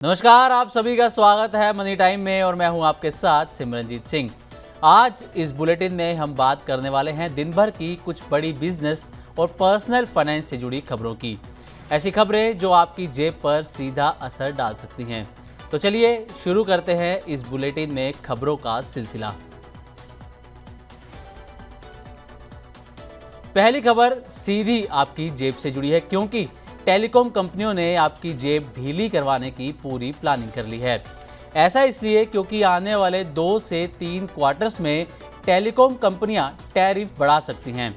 नमस्कार, आप सभी का स्वागत है मनी टाइम में और मैं हूं आपके साथ सिमरनजीत सिंह। आज इस बुलेटिन में हम बात करने वाले हैं दिन भर की कुछ बड़ी बिजनेस और पर्सनल फाइनेंस से जुड़ी खबरों की। ऐसी खबरें जो आपकी जेब पर सीधा असर डाल सकती हैं। तो चलिए शुरू करते हैं इस बुलेटिन में खबरों का सिलसिला। पहली खबर सीधी आपकी जेब से जुड़ी है, क्योंकि टेलीकॉम कंपनियों ने आपकी जेब ढीली करवाने की पूरी प्लानिंग कर ली है। ऐसा इसलिए क्योंकि आने वाले 2 से 3 क्वार्टर्स में टेलीकॉम कंपनियां टैरिफ बढ़ा सकती हैं।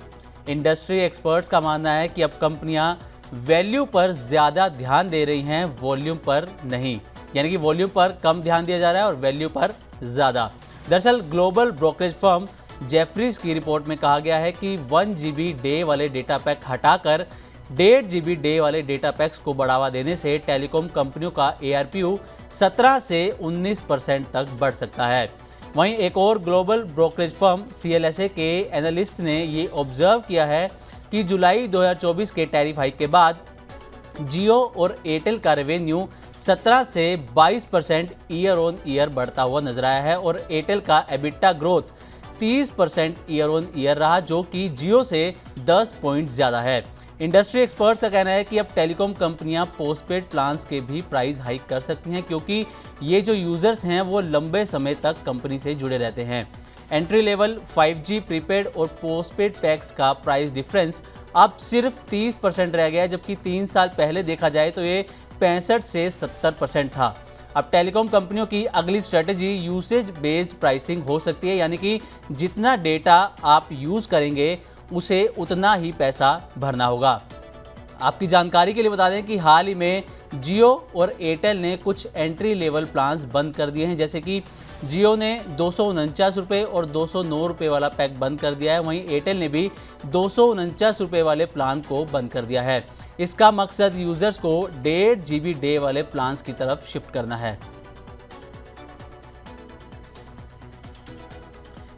इंडस्ट्री एक्सपर्ट्स का मानना है कि अब कंपनियां वैल्यू पर ज़्यादा ध्यान दे रही हैं, वॉल्यूम पर नहीं। यानी कि वॉल्यूम पर कम ध्यान दिया जा रहा है और वैल्यू पर ज़्यादा। दरअसल ग्लोबल ब्रोकरेज फर्म जेफरीज की रिपोर्ट में कहा गया है कि 1 GB डे वाले डेटा पैक हटाकर 1.5 GB डे वाले डेटा पैक्स को बढ़ावा देने से टेलीकॉम कंपनियों का ARPU 17 से 19% तक बढ़ सकता है। वहीं एक और ग्लोबल ब्रोकरेज फर्म CLSA के एनालिस्ट ने ये ऑब्जर्व किया है कि जुलाई 2024 के टैरिफ हाइक के बाद जियो और एयरटेल का रेवेन्यू 17 से 22% ईयर ऑन ईयर बढ़ता हुआ नजर आया है और एयरटेल का EBITDA growth 30% year on year रहा, जो कि जियो से 10 पॉइंट ज़्यादा है। इंडस्ट्री एक्सपर्ट्स का कहना है कि अब टेलीकॉम कंपनियां पोस्टपेड प्लान्स के भी प्राइस हाइक कर सकती हैं, क्योंकि ये जो यूजर्स हैं वो लंबे समय तक कंपनी से जुड़े रहते हैं। एंट्री लेवल 5G प्रीपेड और पोस्टपेड पैक्स का प्राइस डिफरेंस अब सिर्फ 30% रह गया है, जबकि 3 साल पहले देखा जाए तो ये 65 से 70% था। अब टेलीकॉम कंपनियों की अगली स्ट्रेटेजी यूसेज बेस्ड प्राइसिंग हो सकती है, यानी कि जितना डेटा आप यूज़ करेंगे उसे उतना ही पैसा भरना होगा। आपकी जानकारी के लिए बता दें कि हाल ही में जियो और एयरटेल ने कुछ एंट्री लेवल प्लान्स बंद कर दिए हैं। जैसे कि जियो ने 249 रुपये और 209 रुपये वाला पैक बंद कर दिया है, वहीं एयरटेल ने भी 249 रुपये वाले प्लान को बंद कर दिया है। इसका मकसद यूजर्स को 1.5 GB डे वाले प्लान्स की तरफ शिफ्ट करना है।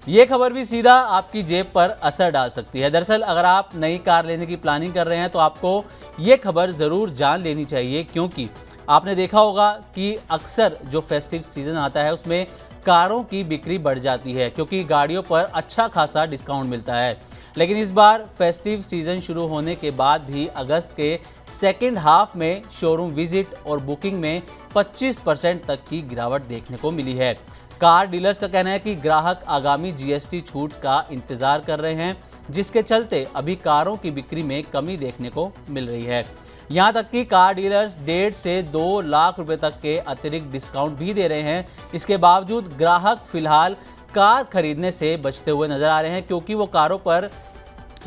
ये खबर भी सीधा आपकी जेब पर असर डाल सकती है। दरअसल अगर आप नई कार लेने की प्लानिंग कर रहे हैं तो आपको ये खबर ज़रूर जान लेनी चाहिए, क्योंकि आपने देखा होगा कि अक्सर जो फेस्टिव सीज़न आता है उसमें कारों की बिक्री बढ़ जाती है, क्योंकि गाड़ियों पर अच्छा खासा डिस्काउंट मिलता है। लेकिन इस बार फेस्टिव सीज़न शुरू होने के बाद भी अगस्त के सेकेंड हाफ में शोरूम विजिट और बुकिंग में 25% तक की गिरावट देखने को मिली है। कार डीलर्स का कहना है कि ग्राहक आगामी GST छूट का इंतजार कर रहे हैं, जिसके चलते अभी कारों की बिक्री में कमी देखने को मिल रही है। यहाँ तक कि कार डीलर्स 1.5 से 2 लाख रुपए तक के अतिरिक्त डिस्काउंट भी दे रहे हैं। इसके बावजूद ग्राहक फिलहाल कार खरीदने से बचते हुए नजर आ रहे हैं, क्योंकि वो कारों पर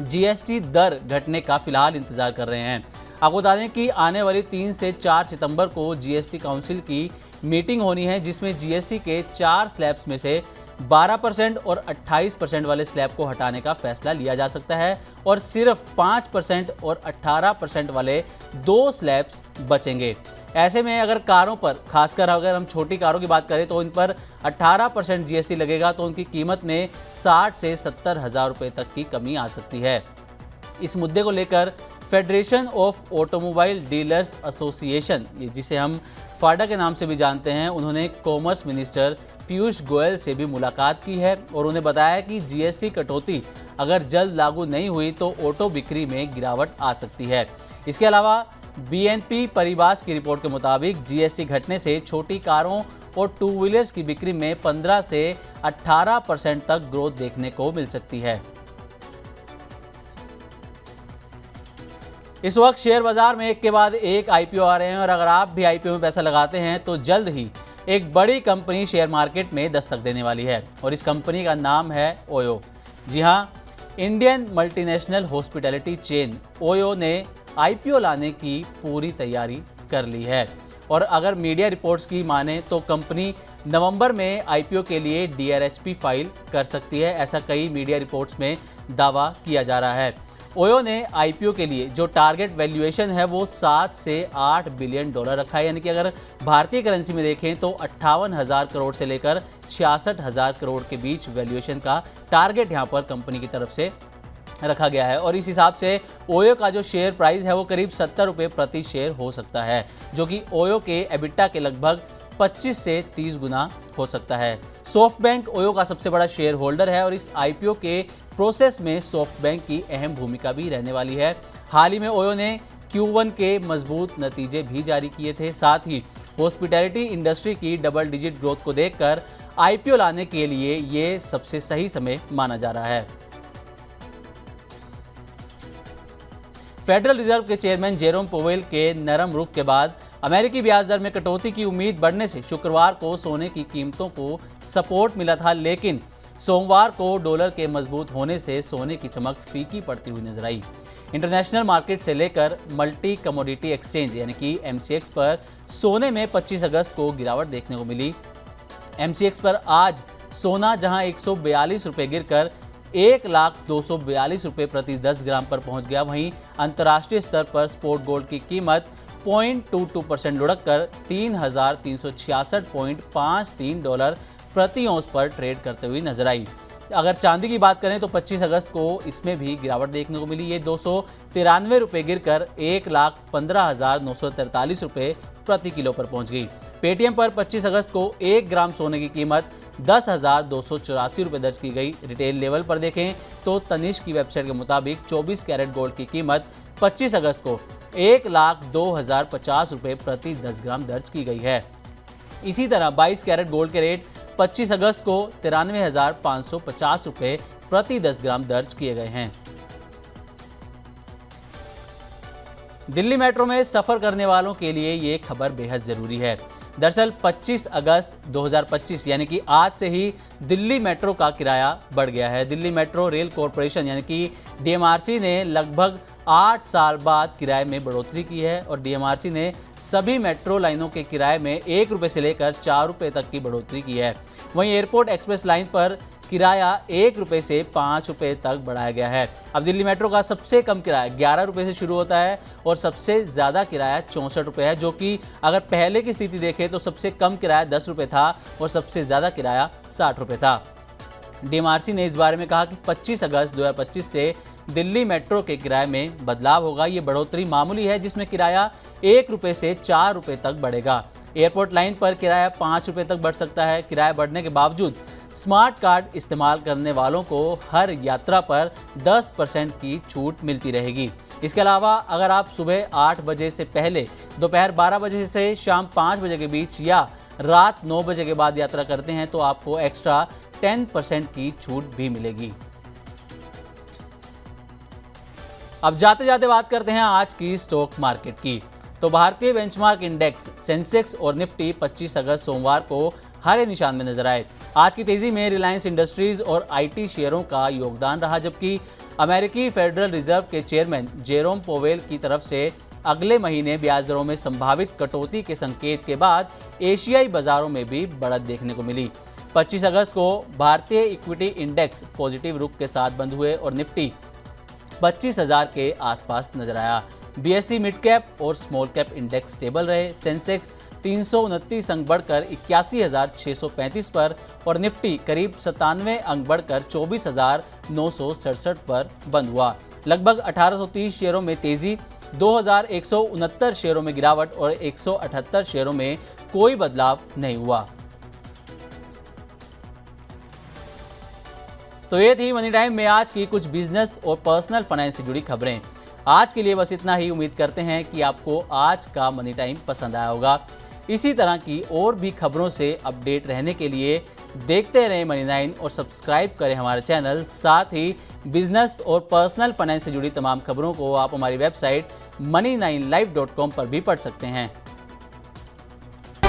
GST दर घटने का फिलहाल इंतजार कर रहे हैं। आपको बता दें कि आने वाली 3 से 4 सितंबर को GST काउंसिल की मीटिंग होनी है, जिसमें GST के 4 स्लैब्स में से 12% और 28% वाले स्लैब को हटाने का फैसला लिया जा सकता है और सिर्फ 5% और 18% वाले 2 स्लैब्स बचेंगे। ऐसे में अगर कारों पर, खासकर अगर हम छोटी कारों की बात करें तो इन पर 18% GST लगेगा, तो उनकी कीमत में 60 से 70 हज़ार रुपये तक की कमी आ सकती है। इस मुद्दे को लेकर federation of automobile dealers association, जिसे हम फाडा के नाम से भी जानते हैं, उन्होंने कॉमर्स मिनिस्टर पीयूष गोयल से भी मुलाकात की है और उन्हें बताया कि GST कटौती अगर जल्द लागू नहीं हुई तो ऑटो बिक्री में गिरावट आ सकती है। इसके अलावा BNP परिवास की रिपोर्ट के मुताबिक GST घटने से छोटी कारों और 2 व्हीलर्स की बिक्री में 15 से 18% तक ग्रोथ देखने को मिल सकती है। इस वक्त शेयर बाजार में एक के बाद एक IPO आ रहे हैं और अगर आप भी IPO में पैसा लगाते हैं तो जल्द ही एक बड़ी कंपनी शेयर मार्केट में दस्तक देने वाली है और इस कंपनी का नाम है ओयो। जी हाँ, Indian multinational hospitality chain OYO ने IPO लाने की पूरी तैयारी कर ली है और अगर मीडिया रिपोर्ट्स की माने तो कंपनी नवंबर में IPO के लिए DRHP फाइल कर सकती है। ऐसा कई मीडिया रिपोर्ट्स में दावा किया जा रहा है। ओयो ने IPO के लिए जो टारगेट वैल्यूएशन है वो 7 से 8 बिलियन डॉलर रखा है, यानी कि अगर भारतीय करेंसी में देखें तो 58,000 करोड़ से लेकर 66,000 करोड़ के बीच वैल्यूएशन का टारगेट यहाँ पर कंपनी की तरफ से रखा गया है और इस हिसाब से ओयो का जो शेयर प्राइस है वो करीब 70 रुपये प्रति शेयर हो सकता है, जो कि ओयो के एबिटा के लगभग 25 से 30 गुना हो सकता है। सॉफ्टबैंक ओयो का सबसे बड़ा शेयर होल्डर है और इस आईपीओ के प्रोसेस में सॉफ्टबैंक की अहम भूमिका भी रहने वाली है। हाल ही में ओयो ने Q1 के मजबूत नतीजे भी जारी किए थे। साथ ही हॉस्पिटैलिटी इंडस्ट्री की डबल डिजिट ग्रोथ को देखकर आईपीओ लाने के लिए ये सबसे सही समय माना जा रहा है। फेडरल रिजर्व के चेयरमैन जेरोम पोवेल के नरम रुख के बाद अमेरिकी ब्याज दर में कटौती की उम्मीद बढ़ने से शुक्रवार को सोने की कीमतों को सपोर्ट मिला था, लेकिन सोमवार को डॉलर के मजबूत होने से सोने की चमक फीकी पड़ती हुई नजर आई। इंटरनेशनल मार्केट से लेकर मल्टी कमोडिटी एक्सचेंज यानी कि MCX पर सोने में 25 अगस्त को गिरावट देखने को मिली। MCX पर आज सोना जहां 142 रुपये गिरकर 1,02,42 रुपये प्रति 10 ग्राम पर पहुंच गया, वहीं अंतर्राष्ट्रीय स्तर पर स्पॉट गोल्ड की कीमत 0.22% लुढ़क कर 3,366.53 डॉलर प्रति औंस पर ट्रेड करते हुए नजर आई। अगर चांदी की बात करें तो 25 अगस्त को इसमें भी गिरावट देखने को मिली। ये 293 रुपये गिरकर 1,15,943 रुपये प्रति किलो पर पहुंच गई। पेटीएम पर 25 अगस्त को 1 ग्राम सोने की कीमत 10,284 रुपये दर्ज की गई। रिटेल लेवल पर देखें तो तनिष्क की वेबसाइट के मुताबिक 24 कैरेट गोल्ड की कीमत 25 अगस्त को 1,02,050 रुपये प्रति 10 ग्राम दर्ज की गई है। इसी तरह 22 कैरेट गोल्ड के रेट 25 अगस्त को 93,550 रुपये प्रति 10 ग्राम दर्ज किए गए हैं। दिल्ली मेट्रो में सफर करने वालों के लिए ये खबर बेहद जरूरी है। दरअसल 25 अगस्त 2025 यानी कि आज से ही दिल्ली मेट्रो का किराया बढ़ गया है। दिल्ली मेट्रो रेल कॉरपोरेशन यानी कि DMRC ने लगभग 8 साल बाद किराए में बढ़ोतरी की है और DMRC ने सभी मेट्रो लाइनों के किराए में 1 रुपये से लेकर 4 रुपये तक की बढ़ोतरी की है। वहीं एयरपोर्ट एक्सप्रेस लाइन पर किराया 1 रुपये से 5 रुपये तक बढ़ाया गया है। अब दिल्ली मेट्रो का सबसे कम किराया 11 रुपये से शुरू होता है और सबसे ज़्यादा किराया 64 रुपये है, जो कि अगर पहले की स्थिति देखें तो सबसे कम किराया 10 रुपये था और सबसे ज़्यादा किराया 60 रुपये था। DMRC ने इस बारे में कहा कि 25 अगस्त 2025 से दिल्ली मेट्रो के किराए में बदलाव होगा। ये बढ़ोतरी मामूली है, जिसमें किराया 1 रुपये से 4 रुपये तक बढ़ेगा। एयरपोर्ट लाइन पर किराया 5 रुपये तक बढ़ सकता है। किराया बढ़ने के बावजूद स्मार्ट कार्ड इस्तेमाल करने वालों को हर यात्रा पर 10% की छूट मिलती रहेगी। इसके अलावा अगर आप सुबह 8 बजे से पहले, दोपहर 12 बजे से शाम 5 बजे के बीच या रात 9 बजे के बाद यात्रा करते हैं तो आपको एक्स्ट्रा 10% की छूट भी मिलेगी। अब जाते जाते बात करते हैं आज की स्टॉक मार्केट की। तो भारतीय बेंचमार्क इंडेक्स, सेंसेक्स और निफ्टी 25 अगस्त सोमवार को हरे निशान में नजर आए। आज की तेजी में रिलायंस इंडस्ट्रीज और IT शेयरों का योगदान रहा, जबकि अमेरिकी फेडरल रिजर्व के चेयरमैन जेरोम पोवेल की तरफ से अगले महीने ब्याज दरों में संभावित कटौती के संकेत के बाद एशियाई बाजारों में भी बढ़त देखने को मिली। 25 अगस्त को भारतीय इक्विटी इंडेक्स पॉजिटिव रुख के साथ बंद हुए और निफ्टी 25,000 के आसपास नजर आया। BSE मिड कैप और स्मॉल कैप इंडेक्स स्टेबल रहे। सेंसेक्स 329 अंक बढ़कर 81,635 पर और निफ्टी करीब 97 अंक बढ़कर 24,967 पर बंद हुआ। लगभग 1830 शेयरों में तेजी, 2,169 शेयरों में गिरावट और 178 शेयरों में कोई बदलाव नहीं हुआ। तो ये थी मनी टाइम में आज की कुछ बिजनेस और पर्सनल फाइनेंस से जुड़ी खबरें। आज के लिए बस इतना ही। उम्मीद करते हैं कि आपको आज का मनी टाइम पसंद आया होगा। इसी तरह की और भी खबरों से अपडेट रहने के लिए देखते रहें मनी 9 और सब्सक्राइब करें हमारे चैनल। साथ ही बिजनेस और पर्सनल फाइनेंस से जुड़ी तमाम खबरों को आप हमारी वेबसाइट money9live.com पर भी पढ़ सकते हैं।